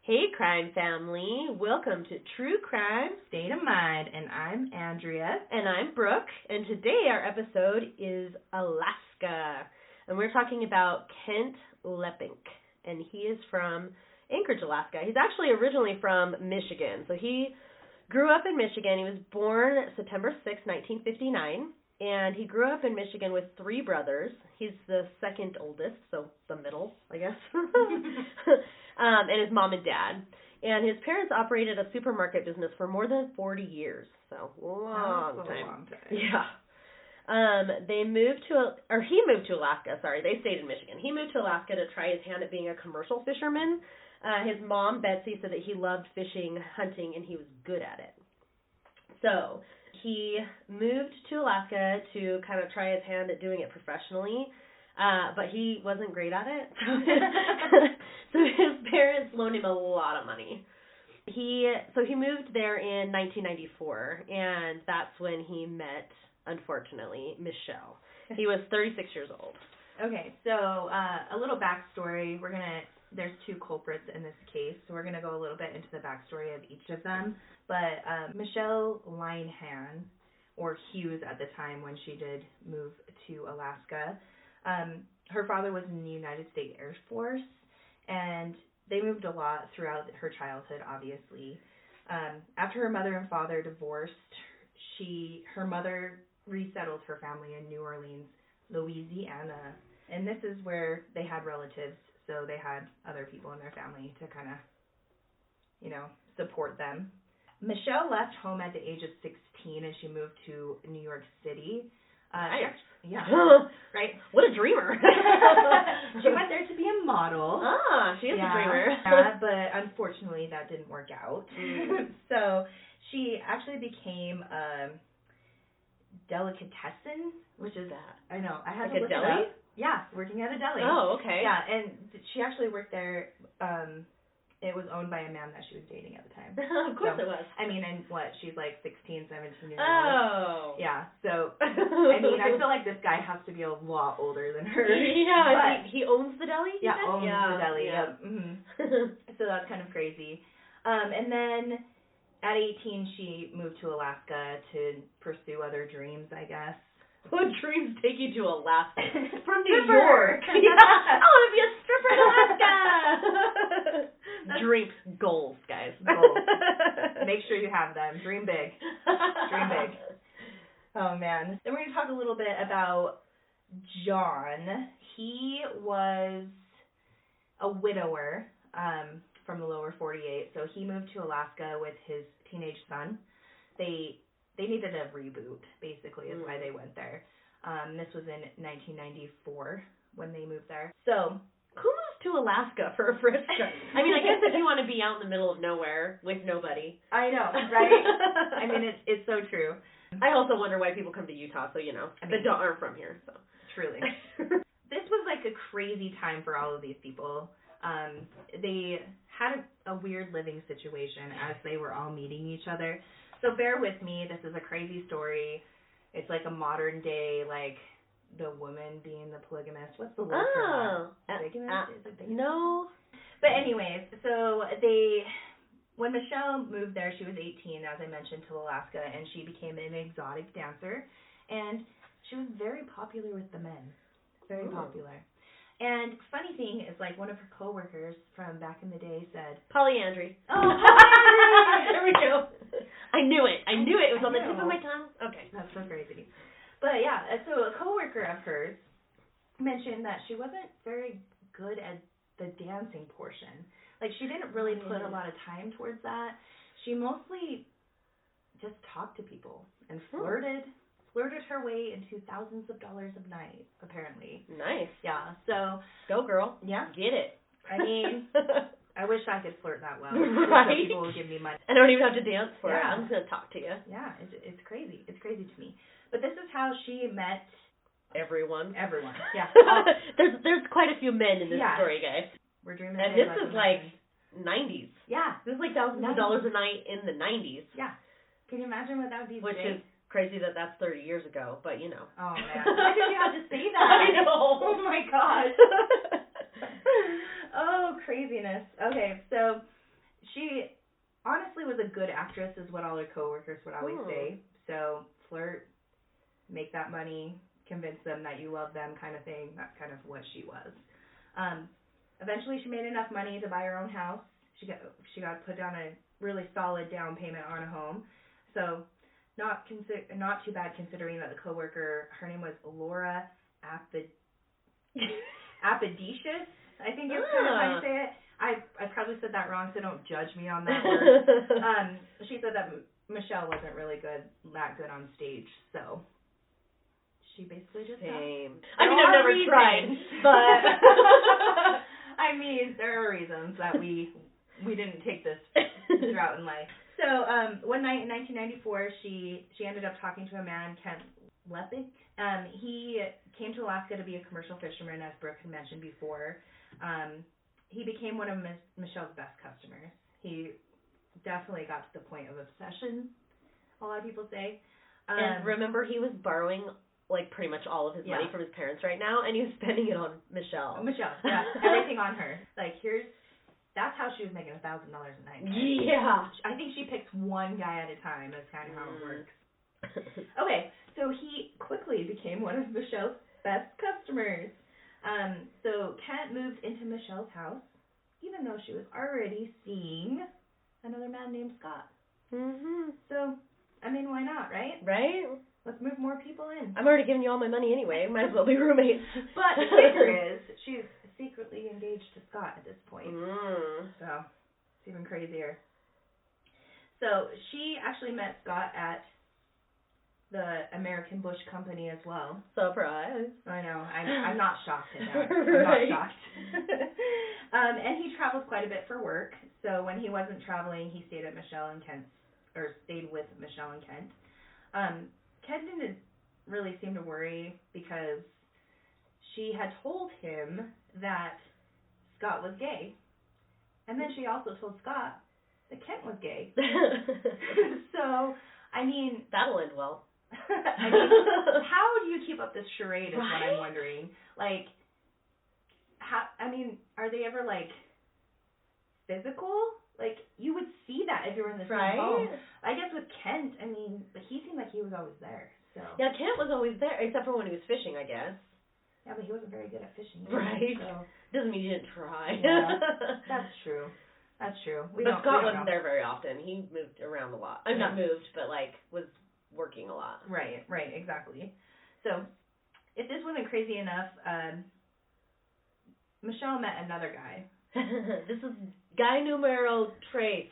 Hey, crime family. Welcome to True Crime State of Mind, and I'm Andrea. And I'm Brooke, and today our episode is Alaska. And we're talking about Kent Leppink, and he is from Anchorage, Alaska. He's actually originally from Michigan. So he grew up in Michigan. He was born September 6, 1959, and he grew up in Michigan with three brothers. He's the second oldest, so the middle, I guess. And his mom and dad. And his parents operated a supermarket business for more than 40 years. So, long time. Yeah. He moved to Alaska, They stayed in Michigan. He moved to Alaska to try his hand at being a commercial fisherman. His mom, Betsy, said that he loved fishing, hunting, and he was good at it. So, he moved to Alaska to kind of try his hand at doing it professionally. But he wasn't great at it. So his parents loaned him a lot of money. He moved there in 1994, and that's when he met, unfortunately, Mechele. He was 36 years old. Okay, so a little backstory. There's two culprits in this case, so we're going to go a little bit into the backstory of each of them. But Mechele Linehan, or Hughes at the time when she did move to Alaska, her father was in the United States Air Force, and they moved a lot throughout her childhood, obviously. After her mother and father divorced, her mother resettled her family in New Orleans, Louisiana, and this is where they had relatives, so they had other people in their family to kind of, support them. Mechele left home at the age of 16, and she moved to New York City. Nice. Yeah. Right? What a dreamer. She went there to be a model. She is a dreamer. Yeah, but unfortunately that didn't work out. So she actually became a delicatessen, which is that? I know. I had like to look a deli? it up. Yeah, working at a deli. Oh, okay. Yeah, and she actually worked there. It was owned by a man that she was dating at the time. Of course it was. I mean, and she's like 16, 17 years old. Oh. Yeah, so, I feel like this guy has to be a lot older than her. Yeah, but he owns the deli? Yeah, owns the deli, yeah. So that's kind of crazy. And then at 18, she moved to Alaska to pursue other dreams, I guess. What dreams take you to Alaska? From New Stripper. York. I want to be a stripper in Alaska. Dreams, goals, guys. Goals. Make sure you have them. Dream big. Dream big. Oh, man. Then we're going to talk a little bit about John. He was a widower from the lower 48, so he moved to Alaska with his teenage son. They needed a reboot, basically, is why they went there. This was in 1994 when they moved there. So, who moves to Alaska for a first trip? I mean, I guess if you want to be out in the middle of nowhere with nobody. I know, right? I mean, it's so true. I also wonder why people come to Utah, so, that aren't from here. So truly. This was like a crazy time for all of these people. They had a weird living situation as they were all meeting each other. So bear with me. This is a crazy story. It's like a modern day, like, the woman being the polygamist. What's the word for that? Bigamist? Is it bigamist? No. But anyways, so when Mechele moved there, she was 18, as I mentioned, to Alaska, and she became an exotic dancer. And she was very popular with the men. Very popular. And funny thing is, like, one of her coworkers from back in the day said, Polyandry. Oh, polyandry! There we go. I knew it. It was on the tip of my tongue. Okay. That's so crazy. But yeah, so a coworker of hers mentioned that she wasn't very good at the dancing portion. Like, she didn't really put a lot of time towards that. She mostly just talked to people and flirted her way into thousands of dollars a night, apparently. Nice. Yeah, so. Go, girl. Yeah. Get it. I mean, I wish I could flirt that well. Right? So people would give me money. I don't even have to dance for it. Yeah. I'm just going to talk to you. Yeah, it's crazy. It's crazy to me. But this is how she met everyone. Yeah. There's quite a few men in this story, guys. We're dreaming. And this is like 90s. Yeah. This is like thousands of dollars a night in the 90s. Yeah. Can you imagine what that would be Which today? is crazy that that's 30 years ago, but Oh, man. Why did you have to say that? I know. Oh, my gosh. Oh, craziness. Okay, so she honestly was a good actress, is what all her coworkers would always say. So flirt, make that money, convince them that you love them, kind of thing. That's kind of what she was. Eventually, she made enough money to buy her own house. She got put down a really solid down payment on a home. So not too bad considering that the coworker, her name was Laura Apodicius, I think is kind of how you say it. I probably said that wrong, so don't judge me on that word. She said that Mechele wasn't really that good on stage, so she basically just Same. I mean, I've never tried, but I mean, there are reasons that we didn't take this route in life. So one night in 1994, she ended up talking to a man, Kent Leppink. He came to Alaska to be a commercial fisherman, as Brooke had mentioned before. He became one of Mechele's best customers. He definitely got to the point of obsession, a lot of people say. And remember, he was borrowing like pretty much all of his money from his parents right now, and he was spending it on Mechele. Yeah, everything on her. Like, that's how she was making $1,000 a night. Right? Yeah. I think she picks one guy at a time. That's kind of how it works. Okay, so he quickly became one of Mechele's best customers. So Kent moved into Mechele's house, even though she was already seeing another man named Scott. So, I mean, why not, right? Right? Let's move more people in. I'm already giving you all my money anyway. Might as well be roommates. But the kicker is, she's secretly engaged to Scott at this point. So, it's even crazier. So, she actually met Scott at the American Bush Company as well. Surprise. I know. I'm not shocked at that. I'm not shocked. And he traveled quite a bit for work. So when he wasn't traveling, he stayed with Mechele and Kent. Kent didn't really seem to worry because she had told him that Scott was gay. And then she also told Scott that Kent was gay. So, I mean... That'll end well. I mean, how do you keep up this charade is what I'm wondering. Like, are they ever, like, physical? Like, you would see that if you were in the same home. I guess with Kent, I mean, but he seemed like he was always there, so. Yeah, Kent was always there, except for when he was fishing, I guess. Yeah, but he wasn't very good at fishing. Right. So. Doesn't mean you didn't try. Yeah, that's true. But Scott wasn't there very often. He moved around a lot. I'm not moved, but, like, was working a lot. Right, exactly. So, if this wasn't crazy enough, Mechele met another guy. This is guy numero tres.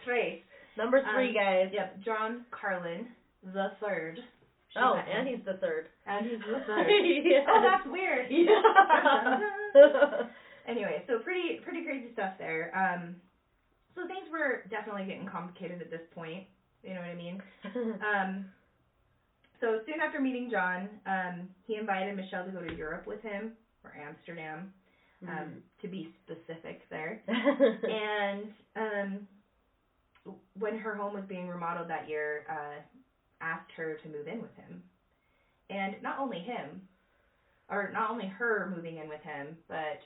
Number 3, guys. Yep, John Carlin the third. And he's the third. Yes. Oh, that's weird. Yeah. Anyway, so pretty crazy stuff there. So things were definitely getting complicated at this point. You know what I mean? So soon after meeting John, he invited Mechele to go to Europe with him, or Amsterdam, to be specific there. And when her home was being remodeled that year, asked her to move in with him. And not only her moving in with him, but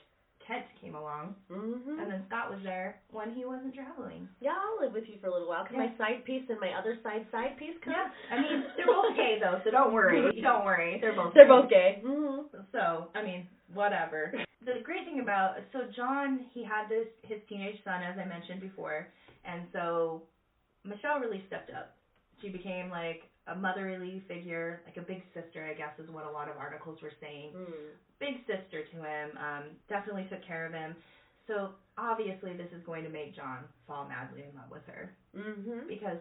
Kent came along, and then Scott was there when he wasn't traveling. Yeah, I'll live with you for a little while. Can my side piece and my other side piece come? Yeah, I mean, they're both gay, though, so don't worry. Don't worry. They're both gay. So, I mean, whatever. The great thing so John, he had his teenage son, as I mentioned before, and so Mechele really stepped up. She became, like, a motherly figure, like a big sister, I guess, is what a lot of articles were saying. Big sister to him, definitely took care of him. So, obviously, this is going to make John fall madly in love with her. Because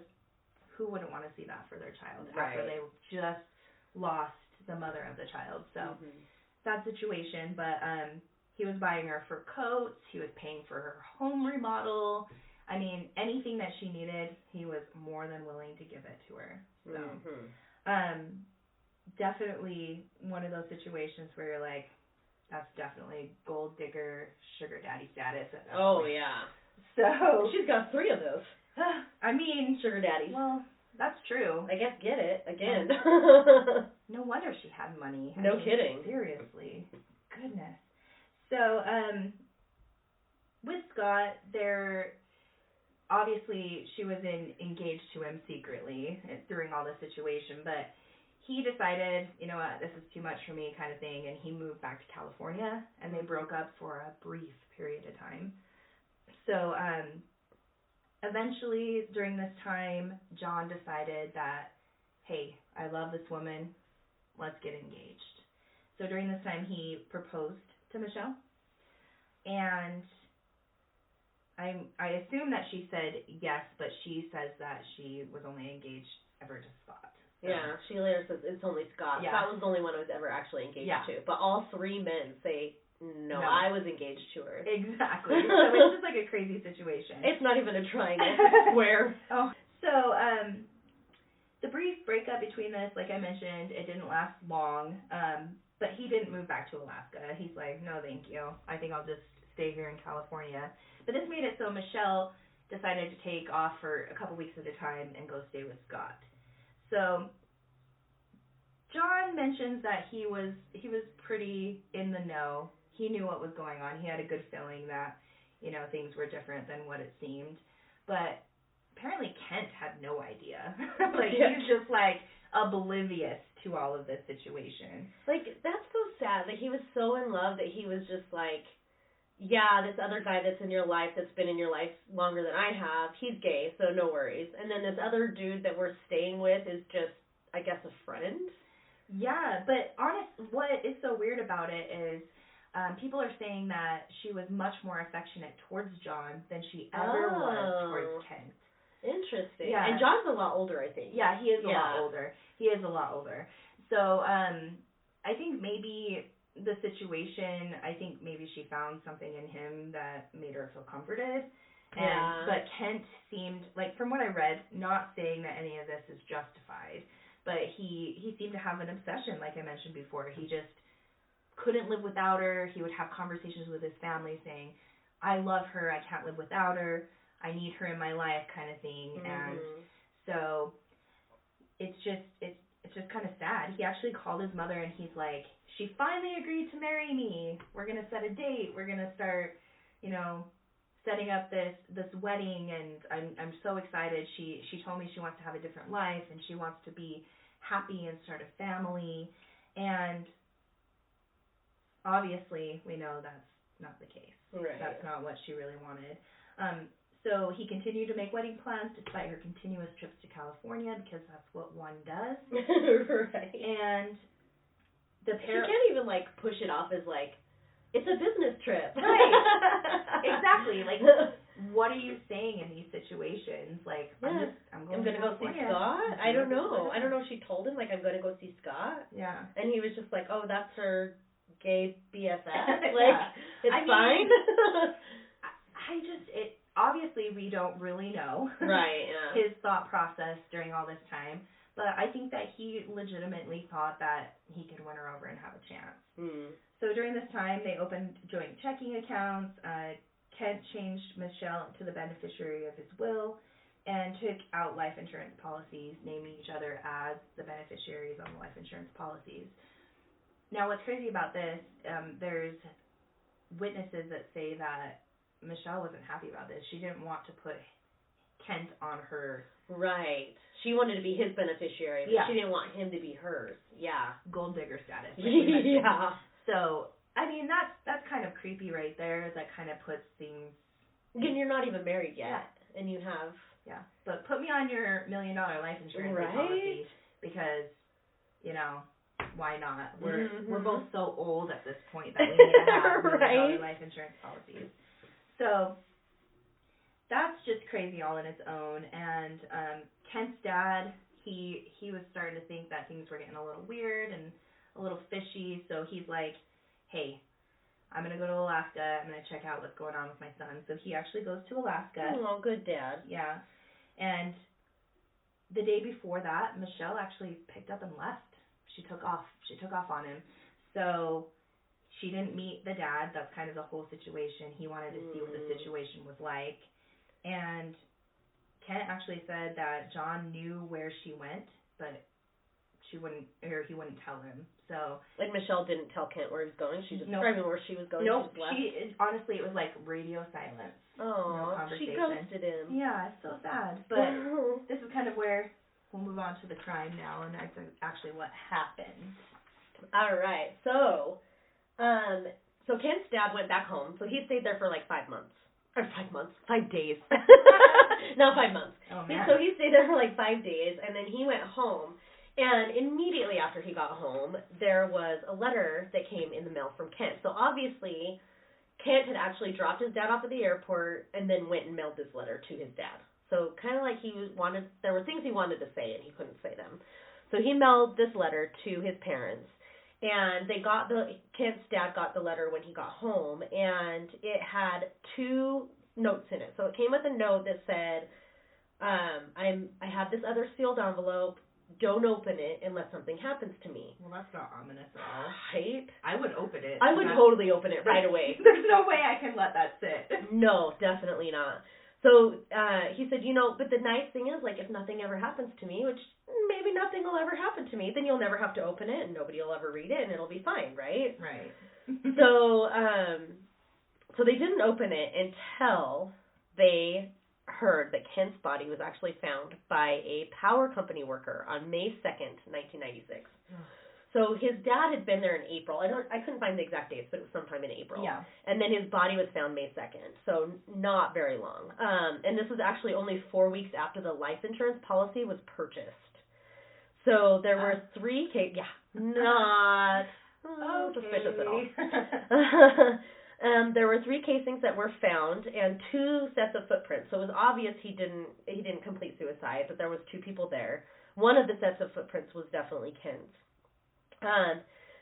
who wouldn't want to see that for their child after they just lost the mother of the child? So, sad situation, but he was buying her fur coats, he was paying for her home remodel. I mean, anything that she needed, he was more than willing to give it to her. So, definitely one of those situations where you're like, that's definitely gold digger, sugar daddy status. Oh, yeah. So. She's got 3 of those. I mean. Sugar daddies. Well, that's true. I guess get it, again. No wonder she had money. No kidding. Seriously. Goodness. So, with Scott, obviously she was engaged to him secretly during all this situation, but he decided, you know what, this is too much for me kind of thing, and he moved back to California, and they broke up for a brief period of time. So eventually, during this time, John decided that, hey, I love this woman, let's get engaged. So during this time, he proposed to Mechele, and I assume that she said yes, but she says that she was only engaged ever to Scott. So. Yeah, she later says it's only Scott. Yeah. Scott was the only one I was ever actually engaged to. But all three men say, no, I was engaged to her. Exactly. So it's just like a crazy situation. It's not even a triangle, it's a square. Oh. So, the brief breakup between this, like I mentioned, it didn't last long, but he didn't move back to Alaska. He's like, no, thank you. I think I'll just stay here in California. But this made it so Mechele decided to take off for a couple weeks at a time and go stay with Scott. So John mentions that he was pretty in the know. He knew what was going on. He had a good feeling that, you know, things were different than what it seemed. But apparently Kent had no idea. Like, he's just, like, oblivious to all of this situation. Like, that's so sad that he was so in love that he was just like, yeah, this other guy that's in your life, that's been in your life longer than I have, he's gay, so no worries. And then this other dude that we're staying with is just, I guess, a friend? Yeah, but what is so weird about it is people are saying that she was much more affectionate towards John than she ever was towards Kent. Interesting. Yeah. And John's a lot older, I think. Yeah, he is a lot older. He is a lot older. So I think maybe the situation, maybe she found something in him that made her feel comforted. But Kent seemed, like, from what I read, not saying that any of this is justified, but he seemed to have an obsession, like I mentioned before. He just couldn't live without her. He would have conversations with his family saying, I love her, I can't live without her, I need her in my life kind of thing. Mm-hmm. And so it's just kind of sad. He actually called his mother and he's like, she finally agreed to marry me. We're going to set a date. We're going to start, you know, setting up this wedding, and I'm so excited. She told me she wants to have a different life and she wants to be happy and start a family. And obviously we know that's not the case. Right. That's not what she really wanted. So he continued to make wedding plans despite her continuous trips to California, because that's what one does. Right. And she can't even, like, push it off as, like, it's a business trip. Right. Exactly. Like, what are you saying in these situations? Like, I'm going to go see Scott? I don't know. I don't know if she told him, like, I'm going to go see Scott. Yeah. And he was just like, oh, that's her gay BFF. Like, it's fine. Obviously, we don't really know his thought process during all this time, but I think that he legitimately thought that he could win her over and have a chance. Mm. So during this time, they opened joint checking accounts. Kent changed Mechele to the beneficiary of his will and took out life insurance policies, naming each other as the beneficiaries on the life insurance policies. Now, what's crazy about this, there's witnesses that say that Mechele wasn't happy about this. She didn't want to put Kent on her. Right. She wanted to be his beneficiary, but she didn't want him to be hers. Yeah. Gold digger status. Yeah. So, I mean, that's kind of creepy right there. That kind of puts things... And you're not even married yet, and you have... Yeah. But put me on your $1 million life insurance policy, because, you know, why not? We're both so old at this point that we need to have $1 million life insurance policies. So that's just crazy all in its own. And Kent's dad, he was starting to think that things were getting a little weird and a little fishy. So he's like, hey, I'm going to go to Alaska. I'm going to check out what's going on with my son. So he actually goes to Alaska. Oh, good dad. Yeah. And the day before that, Mechele actually picked up and left. She took off. She took off on him. So she didn't meet the dad. That's kind of the whole situation. He wanted to see what the situation was like. And Kent actually said that John knew where she went, but he wouldn't tell him. So, like, Mechele didn't tell Kent where he was going. She just described where she was going. No, honestly, it was like radio silence. Oh, she ghosted him. Yeah, it's so sad. But this is kind of where we'll move on to the crime now, and that's actually what happened. All right. So Kent's dad went back home. So he stayed there for like 5 months. Or 5 months. 5 days. Not 5 months. Oh, man. So he stayed there for like 5 days, and then he went home. And immediately after he got home, there was a letter that came in the mail from Kent. So obviously, Kent had actually dropped his dad off at the airport and then went and mailed this letter to his dad. So kind of like there were things he wanted to say and he couldn't say them. So he mailed this letter to his parents. And Kent's dad got the letter when he got home, and it had 2 notes in it. So it came with a note that said, I have this other sealed envelope. Don't open it unless something happens to me. Well, that's not ominous at all. Right? I would open it. I would totally open it right away. There's no way I can let that sit. No, definitely not. So he said, but the nice thing is, like, if nothing ever happens to me, which maybe nothing will ever happen to me, then you'll never have to open it and nobody will ever read it and it'll be fine, right? Right. So they didn't open it until they heard that Kent's body was actually found by a power company worker on May 2nd, 1996. So his dad had been there in April. I couldn't find the exact dates, but it was sometime in April. Yeah. And then his body was found May 2nd, so not very long. And this was actually only 4 weeks after the life insurance policy was purchased. So there were 3 cases. Yeah, not suspicious at all. There were 3 casings that were found and 2 sets of footprints. So it was obvious he didn't complete suicide, but there was 2 people there. One of the sets of footprints was definitely Kent's.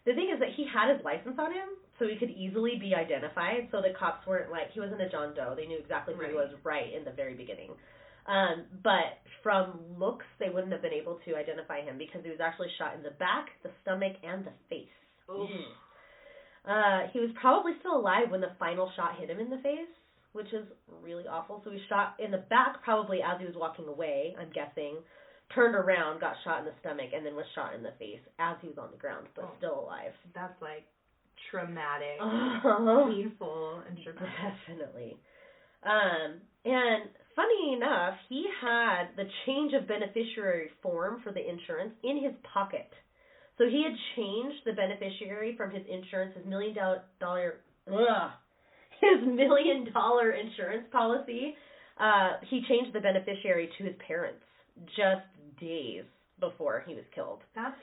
The thing is that he had his license on him, so he could easily be identified. So the cops weren't like, he wasn't a John Doe. They knew exactly who he was right in the very beginning. But from looks, they wouldn't have been able to identify him because he was actually shot in the back, the stomach, and the face. Oof. He was probably still alive when the final shot hit him in the face, which is really awful. So he was shot in the back probably as he was walking away, I'm guessing, turned around, got shot in the stomach, and then was shot in the face as he was on the ground, but still alive. That's like traumatic, painful, and traumatic. Definitely. And funny enough, he had the change of beneficiary form for the insurance in his pocket. So he had changed the beneficiary from his insurance, his $1 million insurance policy. He changed the beneficiary to his parents just days before he was killed. That's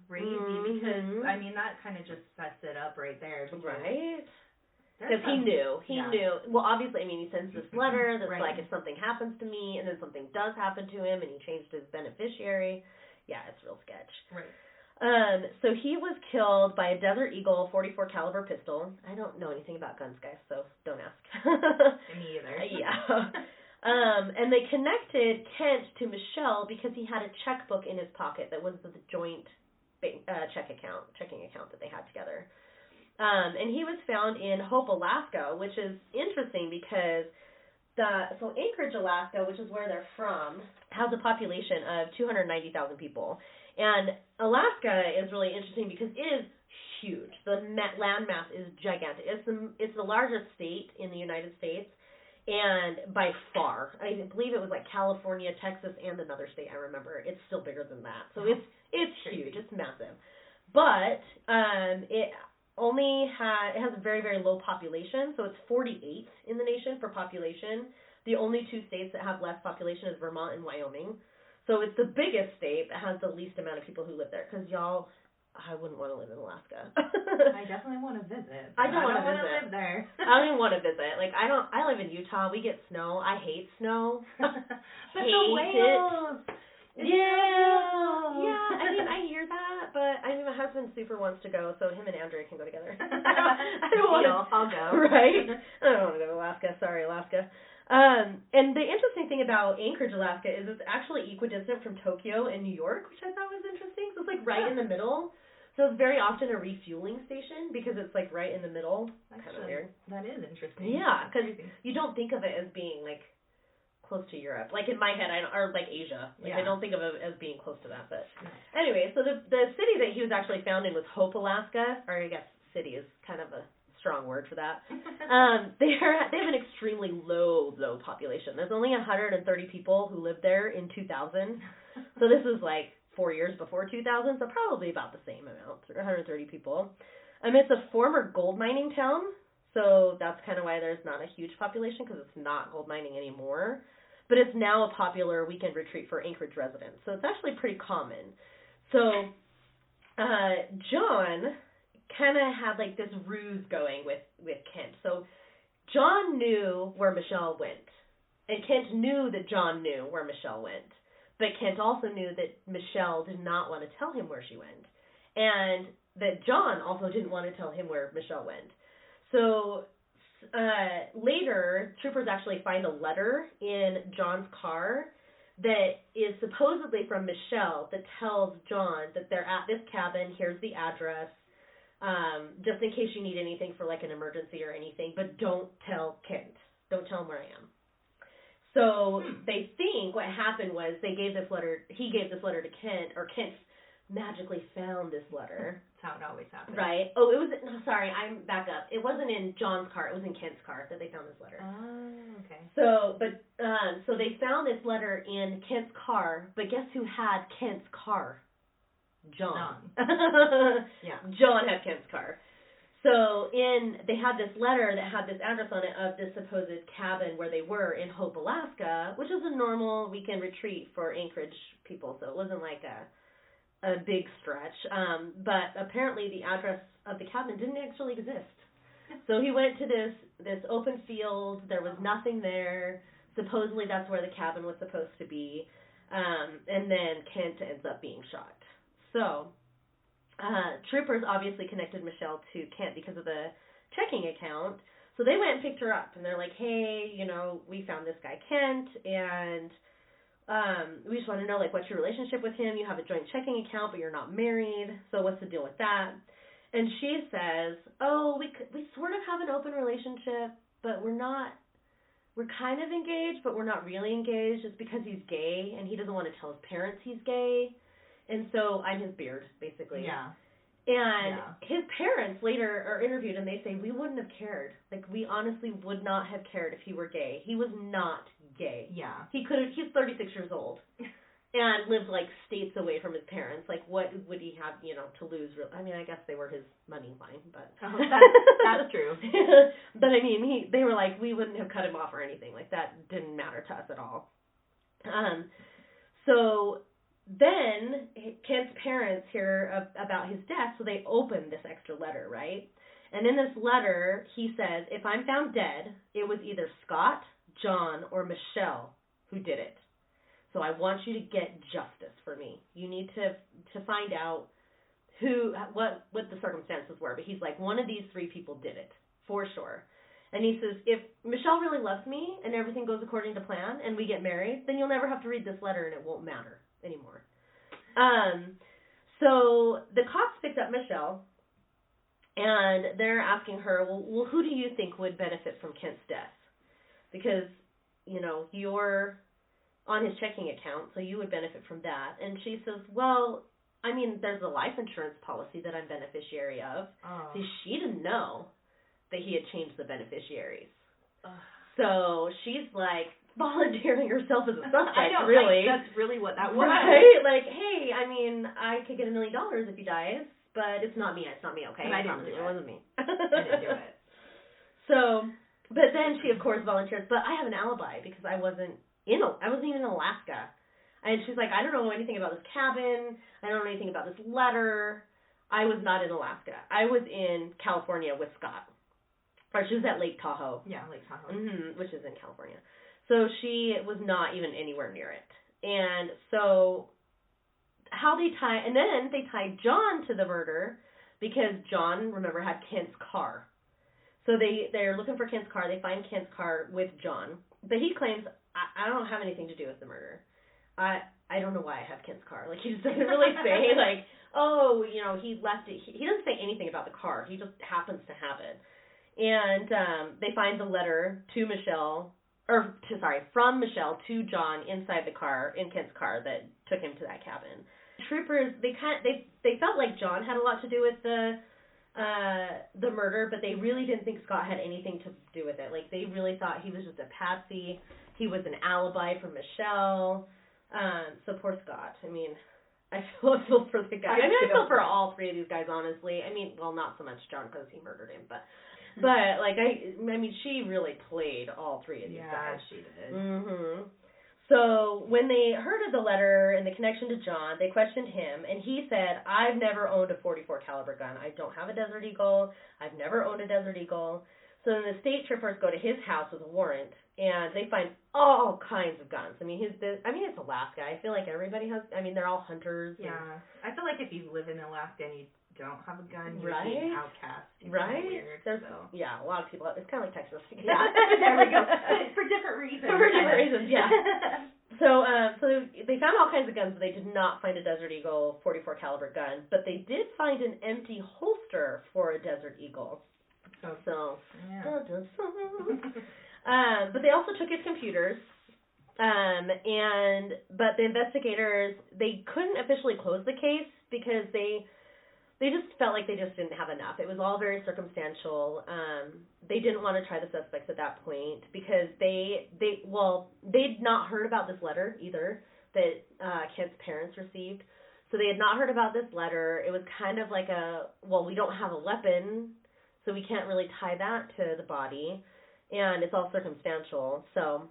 crazy because, I mean, that kind of just sets it up right there. Right? Because he knew. He knew. Well, obviously, I mean, he sends this letter that's like, if something happens to me, and then something does happen to him, and he changed his beneficiary. Yeah, it's real sketch. Right. So he was killed by a Desert Eagle .44 caliber pistol. I don't know anything about guns, guys, so don't ask. Me either. Yeah. And they connected Kent to Mechele because he had a checkbook in his pocket that was the joint checking account that they had together. And he was found in Hope, Alaska, which is interesting because Anchorage, Alaska, which is where they're from, has a population of 290,000 people. And Alaska is really interesting because it is huge. The land mass is gigantic. It's the largest state in the United States, and by far. I believe it was like California, Texas, and another state, I remember. It's still bigger than that. So it's huge. It's massive. But it has a very, very low population, so it's 48th in the nation for population. The only 2 states that have less population is Vermont and Wyoming. So it's the biggest state that has the least amount of people who live there. Because y'all, I wouldn't want to live in Alaska. I definitely want to visit. I don't want to live there. I don't even want to visit. Like, I live in Utah. We get snow. I hate snow. But the whales. Yeah. I mean, I hear that, but I mean, my husband super wants to go, so him and Andrea can go together. I don't want to. I'll go. Right? I don't want to go to Alaska. Sorry, Alaska. And the interesting thing about Anchorage, Alaska, is it's actually equidistant from Tokyo and New York, which I thought was interesting. So it's like right in the middle. So it's very often a refueling station because it's like right in the middle. Kind of weird. That is interesting. Yeah, because you don't think of it as being like close to Europe. Like in my head, or like Asia. Like I don't think of it as being close to that. But anyway, so the city that he was actually found in was Hope, Alaska, or I guess city is kind of a strong word for that. They have an extremely low population. There's only 130 people who lived there in 2000. So this is like 4 years before 2000, so probably about the same amount, 130 people. It's a former gold mining town, so that's kind of why there's not a huge population, because it's not gold mining anymore. But it's now a popular weekend retreat for Anchorage residents, so it's actually pretty common. So John kind of had like this ruse going with Kent. So John knew where Mechele went, and Kent knew that John knew where Mechele went. But Kent also knew that Mechele did not want to tell him where she went, and that John also didn't want to tell him where Mechele went. So later, troopers actually find a letter in John's car that is supposedly from Mechele that tells John that they're at this cabin, here's the address, just in case you need anything for like an emergency or anything, but don't tell Kent. Don't tell him where I am. So they think what happened was he gave this letter to Kent, or Kent magically found this letter. That's how it always happens. Right. Oh, it was, no, sorry, I'm back up. It wasn't in John's car, it was in Kent's car that they found this letter. Oh, okay. So they found this letter in Kent's car, but guess who had Kent's car? John. Yeah. John had Kent's car. So they had this letter that had this address on it of this supposed cabin where they were in Hope, Alaska, which is a normal weekend retreat for Anchorage people, so it wasn't like a big stretch. But apparently the address of the cabin didn't actually exist. So he went to this open field. There was nothing there. Supposedly that's where the cabin was supposed to be. And then Kent ends up being shot. So troopers obviously connected Mechele to Kent because of the checking account. So they went and picked her up, and they're like, hey, we found this guy Kent, and we just want to know, like, what's your relationship with him? You have a joint checking account, but you're not married, so what's the deal with that? And she says, oh, we sort of have an open relationship, but we're kind of engaged, but we're not really engaged. It's because he's gay, and he doesn't want to tell his parents he's gay. And so I'm his beard, basically. Yeah. And his parents later are interviewed, and they say, we wouldn't have cared. Like, we honestly would not have cared if he were gay. He was not gay. Yeah. He's 36 years old and lives, like, states away from his parents. Like, what would he have, to lose? I mean, I guess they were his money line, but... Oh, that's true. But, I mean, they were like, we wouldn't have cut him off or anything. Like, that didn't matter to us at all. So... Then Kent's parents hear about his death, so they open this extra letter, right? And in this letter, he says, if I'm found dead, it was either Scott, John, or Mechele who did it. So I want you to get justice for me. You need to find out what the circumstances were. But he's like, one of these three people did it, for sure. And he says, if Mechele really loves me and everything goes according to plan and we get married, then you'll never have to read this letter and it won't matter anymore. So the cops picked up Mechele, and they're asking her, well, who do you think would benefit from Kent's death? Because, you're on his checking account, so you would benefit from that. And she says, well, I mean, there's a life insurance policy that I'm beneficiary of. Oh. See, she didn't know that he had changed the beneficiaries. Oh. So she's like, volunteering herself as a suspect, I know, really. Like, that's really what that was. Right? Like, hey, I mean, I could get $1 million if he dies, but it's not me, okay? But I didn't do it. It wasn't me. I didn't do it. So, but then she, of course, volunteers, but I have an alibi because I wasn't even in Alaska. And she's like, I don't know anything about this cabin. I don't know anything about this letter. I was not in Alaska. I was in California with Scott. Or she was at Lake Tahoe. Yeah, Lake Tahoe. Which is in California. So she was not even anywhere near it. And so and then they tied John to the murder because John, remember, had Kent's car. So they're looking for Kent's car. They find Kent's car with John. But he claims, I don't have anything to do with the murder. I don't know why I have Kent's car. Like, he just doesn't really say, like, oh, he left it. He doesn't say anything about the car. He just happens to have it. And they find the letter to Mechele, from Mechele to John inside the car, in Kent's car, that took him to that cabin. Troopers, they felt like John had a lot to do with the the murder, but they really didn't think Scott had anything to do with it. Like, they really thought he was just a patsy. He was an alibi for Mechele. So poor Scott. I mean, I feel for the guy. I feel for all three of these guys, honestly. I mean, well, not so much John because he murdered him, but like I mean, she really played all three of these guys. Yeah, she did. Mhm. So when they heard of the letter and the connection to John, they questioned him, and he said, "I've never owned a .44 caliber gun. I don't have a Desert Eagle. I've never owned a Desert Eagle." So then the state troopers go to his house with a warrant, and they find all kinds of guns. I mean, it's Alaska. I feel like everybody has. I mean, they're all hunters. Yeah, I feel like if you live in Alaska and you don't have a gun, you're right? an outcast. It's right? Weird, There's, so. yeah, a lot of people. It's kind of like Texas. Yeah, there we go. For different reasons. For different reasons, yeah. So they found all kinds of guns, but they did not find a Desert Eagle .44 caliber gun. But they did find an empty holster for a Desert Eagle. So yeah. But they also took his computers. But the investigators, they couldn't officially close the case because they just felt like they just didn't have enough. It was all very circumstantial. They didn't want to try the suspects at that point because they'd not heard about this letter either that Kent's parents received. So they had not heard about this letter. It was kind of like we don't have a weapon, so we can't really tie that to the body, and it's all circumstantial. So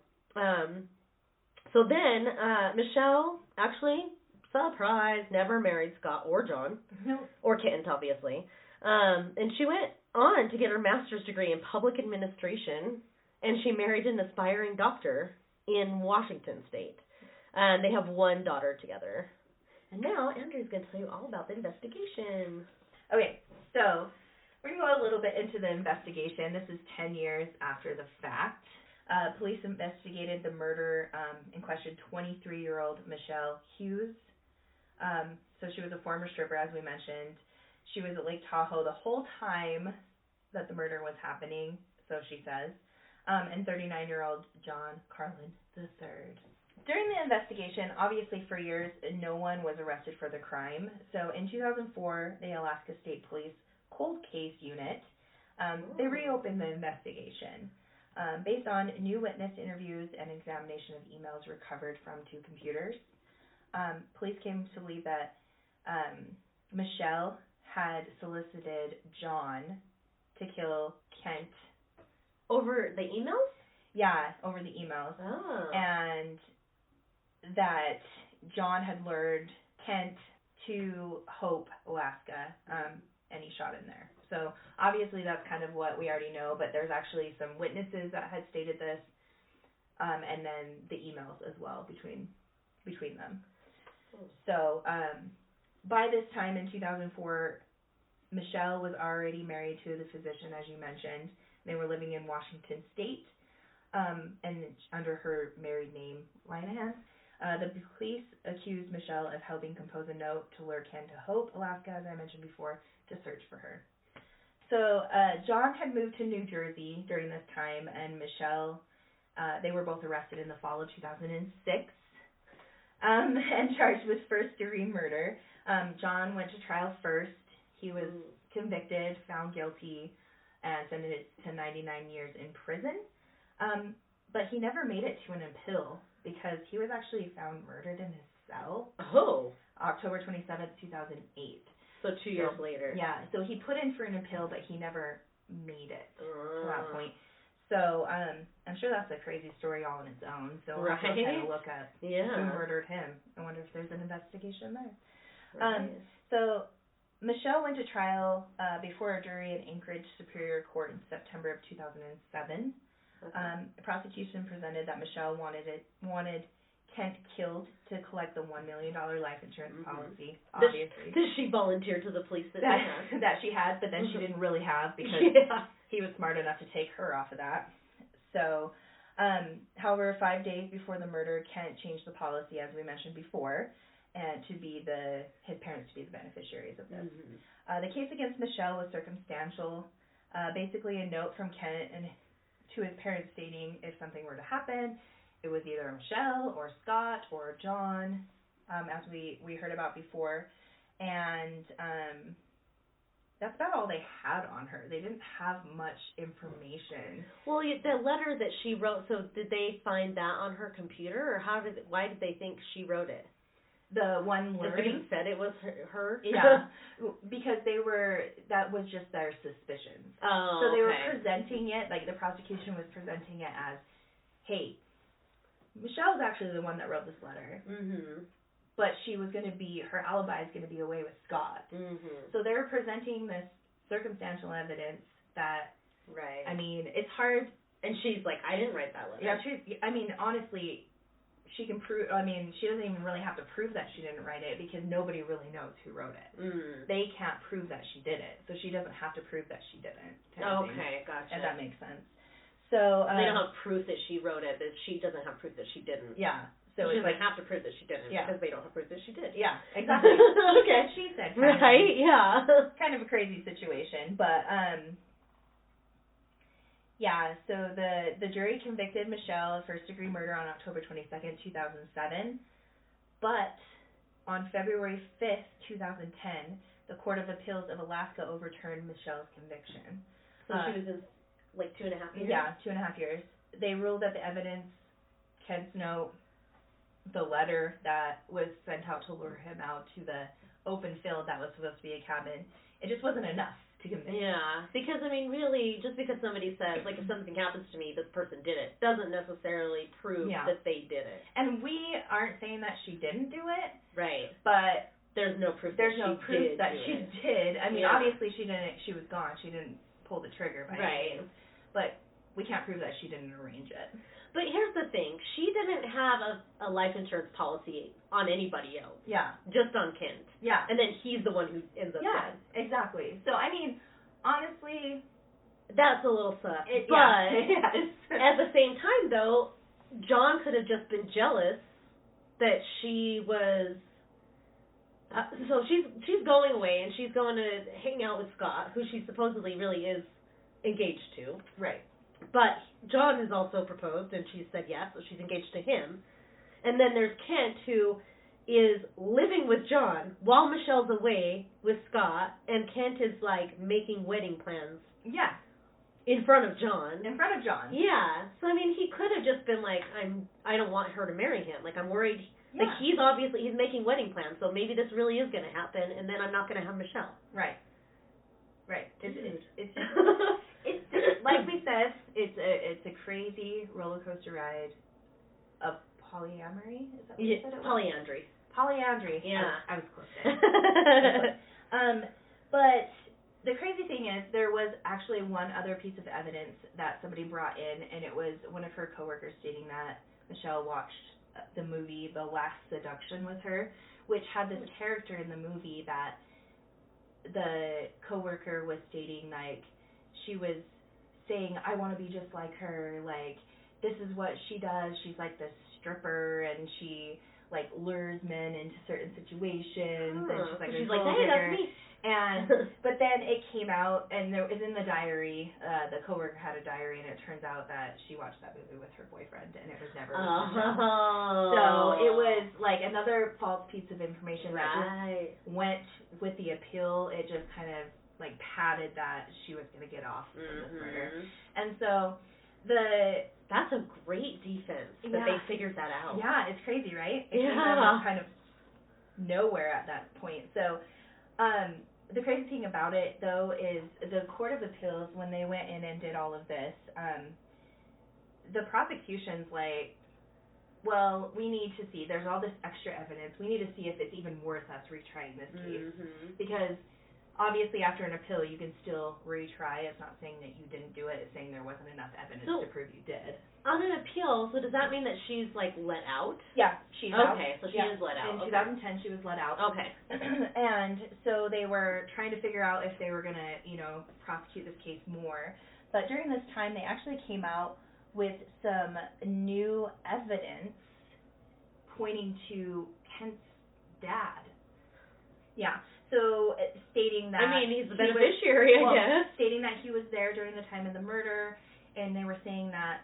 then Mechele actually, surprise, never married Scott or John. Nope. Or Kent, obviously. And she went on to get her master's degree in public administration, and she married an aspiring doctor in Washington State. And they have one daughter together. And now Andrew's going to tell you all about the investigation. Okay, so we're going to go a little bit into the investigation. This is 10 years after the fact. Police investigated the murder and questioned 23-year-old Mechele Hughes. So she was a former stripper, as we mentioned. She was at Lake Tahoe the whole time that the murder was happening, so she says. And 39-year-old John Carlin III. During the investigation, obviously for years, no one was arrested for the crime. So in 2004, the Alaska State Police Cold Case Unit, they reopened the investigation based on new witness interviews and examination of emails recovered from two computers. Police came to believe that Mechele had solicited John to kill Kent. Over the emails? Yeah, over the emails. Oh. And that John had lured Kent to Hope, Alaska, and he shot him there. So obviously that's kind of what we already know, but there's actually some witnesses that had stated this, and then the emails as well between them. So by this time in 2004, Mechele was already married to the physician, as you mentioned. They were living in Washington State, and under her married name, Linehan. The police accused Mechele of helping compose a note to lure Ken to Hope, Alaska, as I mentioned before, to search for her. So John had moved to New Jersey during this time, and Mechele, they were both arrested in the fall of 2006 and charged with first-degree murder. John went to trial first. He was convicted, found guilty, and sentenced to 99 years in prison. But he never made it to an appeal because he was actually found murdered in his cell. Oh. October 27th, 2008. So 2 years later. Yeah, so he put in for an appeal, but he never made it to that point. So I'm sure that's a crazy story all on its own. So we'll have to kind of look at who murdered him. I wonder if there's an investigation there. Right. So Mechele went to trial before a jury in Anchorage Superior Court in September of 2007. Okay. The prosecution presented that Mechele wanted Kent killed to collect the $1 million life insurance policy, obviously. Did she volunteer to the police that she had, but then she didn't really have because he was smart enough to take her off of that. So, however, 5 days before the murder, Kent changed the policy, as we mentioned before, and to be his parents to be the beneficiaries of this. The case against Mechele was circumstantial. Basically, a note from Kent and to his parents stating if something were to happen, it was either Mechele or Scott or John, as we heard about before. And that's about all they had on her. They didn't have much information. Well, the letter that she wrote, so did they find that on her computer, or why did they think she wrote it? The one Just learning because it said it was her? Yeah, because that was just their suspicions. Oh, so they were okay. presenting it, like the prosecution was presenting it as, hey, Michelle's actually the one that wrote this letter. Mm-hmm. But her alibi is going to be away with Scott. Mm-hmm. So they're presenting this circumstantial evidence that, right. I mean, it's hard. And she's like, I didn't write that letter. Yeah, honestly, she can prove, she doesn't even really have to prove that she didn't write it because nobody really knows who wrote it. Mm. They can't prove that she did it, so she doesn't have to prove that she didn't. Okay, gotcha. If that makes sense. So they don't have proof that she wrote it, but she doesn't have proof that she didn't. Yeah. So she doesn't have to prove that she didn't because they don't have proof that she did. Yeah, exactly. Okay. She said. Right, yeah. Kind of a crazy situation, but yeah, so the jury convicted Mechele of first-degree murder on October 22nd, 2007, but on February 5th, 2010, the Court of Appeals of Alaska overturned Mechele's conviction. So she was in, 2.5 years? Yeah, 2.5 years. They ruled that the evidence, Kent's note, the letter that was sent out to lure him out to the open field that was supposed to be a cabin, it just wasn't enough to convict. Yeah, because, really, just because somebody says, if something happens to me, this person did it, doesn't necessarily prove that they did it. And we aren't saying that she didn't do it. Right. But there's no proof that she did. Obviously she didn't, she was gone. She didn't pull the trigger by any means. But we can't prove that she didn't arrange it. But here's the thing. She didn't have a life insurance policy on anybody else. Yeah. Just on Kent. Yeah. And then he's the one who ends up dead. Yeah, exactly. So, honestly, that's a little sus. Yes. At the same time, though, John could have just been jealous that she was... so she's going away, and she's going to hang out with Scott, who she supposedly really is engaged to. Right. But John has also proposed, and she said yes, so she's engaged to him. And then there's Kent, who is living with John while Michelle's away with Scott, and Kent is, making wedding plans. Yeah. In front of John. In front of John. Yeah. So, he could have just been I don't want her to marry him. I'm worried. Yeah. He's making wedding plans, so maybe this really is going to happen, and then I'm not going to have Michelle. Right. Right. It's like we said, it's a crazy roller coaster ride of polyamory. Is that what you said it was? Polyandry. Polyandry. Yeah. I was close there. But the crazy thing is, there was actually one other piece of evidence that somebody brought in, and it was one of her coworkers stating that Mechele watched the movie The Last Seduction with her, which had this character in the movie that the coworker was stating, she was saying, I want to be just like her, this is what she does, she's this stripper, and she lures men into certain situations, and she's like, hey, that's me. And but then it came out, and it was in the diary. The coworker had a diary, and it turns out that she watched that movie with her boyfriend, and it was never with Michelle. So it was another false piece of information that just went with the appeal. It just kind of padded that she was going to get off from this murder. And so that's a great defense that they figured that out. Yeah, it's crazy, right? It came out of kind of nowhere at that point. So the crazy thing about it, though, is the Court of Appeals, when they went in and did all of this, the prosecution's well, we need to see, there's all this extra evidence, we need to see if it's even worth us retrying this case. Because obviously after an appeal you can still retry. It's not saying that you didn't do it, it's saying there wasn't enough evidence to prove you did. On an appeal, so does that mean that she's let out? Yeah, she's out. Okay, so she is let out. In 2010 she was let out. Okay. And so they were trying to figure out if they were going to, prosecute this case more. But during this time they actually came out with some new evidence pointing to Kent's dad. Yeah. So stating that he's the beneficiary, I guess. Stating that he was there during the time of the murder, and they were saying that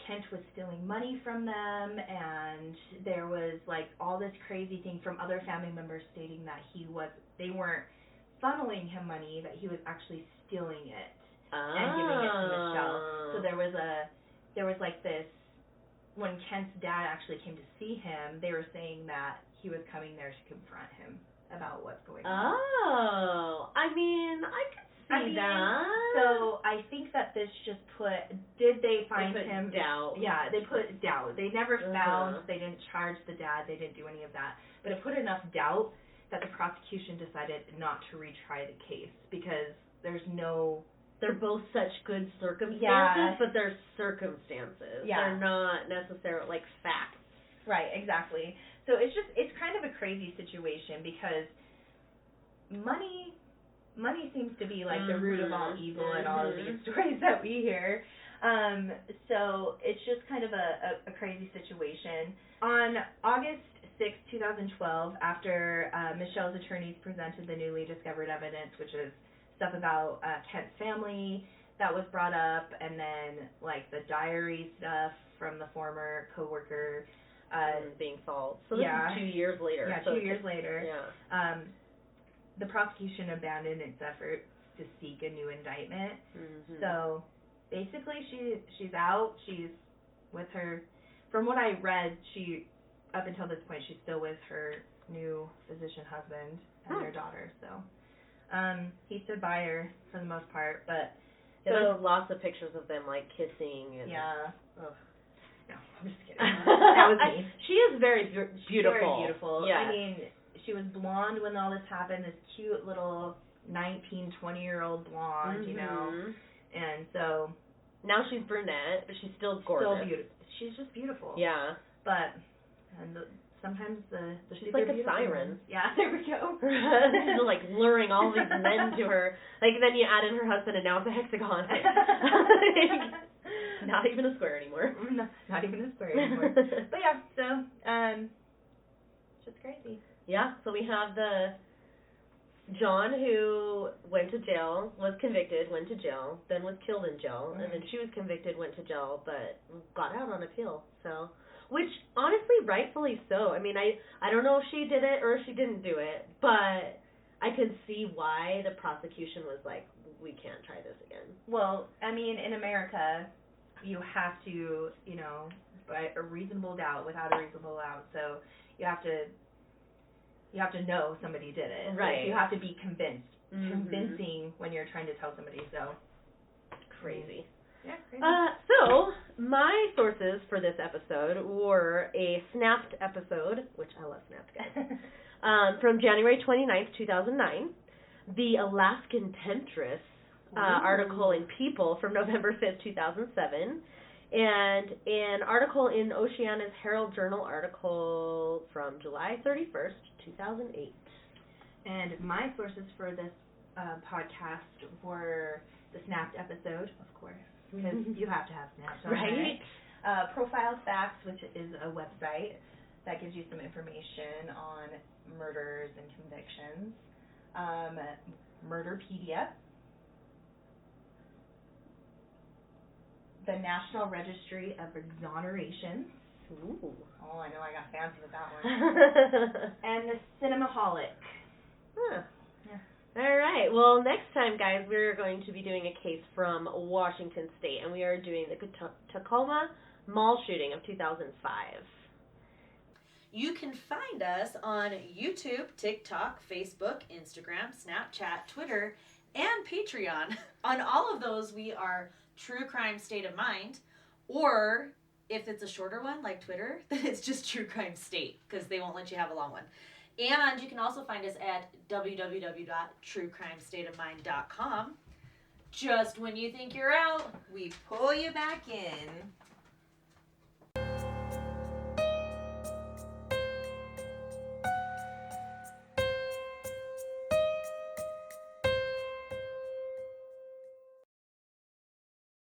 Kent was stealing money from them, and there was all this crazy thing from other family members stating that they weren't funneling him money, that he was actually stealing it and giving it to Mechele. So there was like this, when Kent's dad actually came to see him, they were saying that he was coming there to confront him about what's going on. Oh, I mean, I could see that. So I think that this just did they find him? Doubt. Yeah, they put doubt. They never found, they didn't charge the dad, they didn't do any of that. But it put enough doubt that the prosecution decided not to retry the case because there's no... They're both such good circumstances, but they're circumstances. Yeah. They're not necessarily like facts. Right, exactly. So it's kind of a crazy situation because money seems to be like the root of all evil and all of these stories that we hear. So it's just kind of a crazy situation. On August 6, 2012, after Mechele's attorneys presented the newly discovered evidence, which is stuff about Kent's family that was brought up, and then like the diary stuff from the former coworker being false. So this is 2 years later. Yeah, so 2 years later. Yeah. The prosecution abandoned its efforts to seek a new indictment. So basically, she's out. She's with her. From what I read, up until this point, she's still with her new physician husband and their daughter. So. He stood by her for the most part, but there's lots of pictures of them like kissing and No, I'm just kidding. That was me. She is very beautiful. Very beautiful. Yeah. I mean, she was blonde when all this happened. This cute little 19, 20-year-old blonde, you know, and so now she's brunette, but she's still gorgeous. Still beautiful. She's just beautiful. Yeah. But sometimes she's like a siren. Yeah, there we go. Like luring all these men to her. Like then you add in her husband, and now it's a hexagon. Not even a square anymore. Not even a square anymore. But yeah, so just crazy. Yeah. So we have the John who went to jail, was convicted, went to jail, then was killed in jail, and then she was convicted, went to jail, but got out on appeal. So. Which, honestly, rightfully so. I mean, I don't know if she did it or if she didn't do it, but I could see why the prosecution was like, we can't try this again. Well, I mean, in America, you have to, you know, by a reasonable doubt, without a reasonable doubt, so you have to know somebody did it. Right. Like, you have to be convincing when you're trying to tell somebody, so. Crazy. Yeah, crazy. So, my sources for this episode were a Snapped episode, which I love Snapped, guys, from January 29th, 2009, the Alaskan Temptress article in People from November 5th, 2007, and an article in Oceania's Herald Journal article from July 31st, 2008. And my sources for this podcast were the Snapped episode, of course. Because you have to have snaps on right? Profile Facts, which is a website that gives you some information on murders and convictions. Murderpedia. The National Registry of Exonerations. Ooh. Oh, I know, I got fancy with that one. And the Cinemaholic. Huh. All right. Well, next time, guys, we're going to be doing a case from Washington State, and we are doing the Tacoma Mall shooting of 2005. You can find us on YouTube, TikTok, Facebook, Instagram, Snapchat, Twitter, and Patreon. On all of those, we are True Crime State of Mind, or if it's a shorter one, like Twitter, then it's just True Crime State, because they won't let you have a long one. And you can also find us at www.truecrimestateofmind.com. Just when you think you're out, we pull you back in.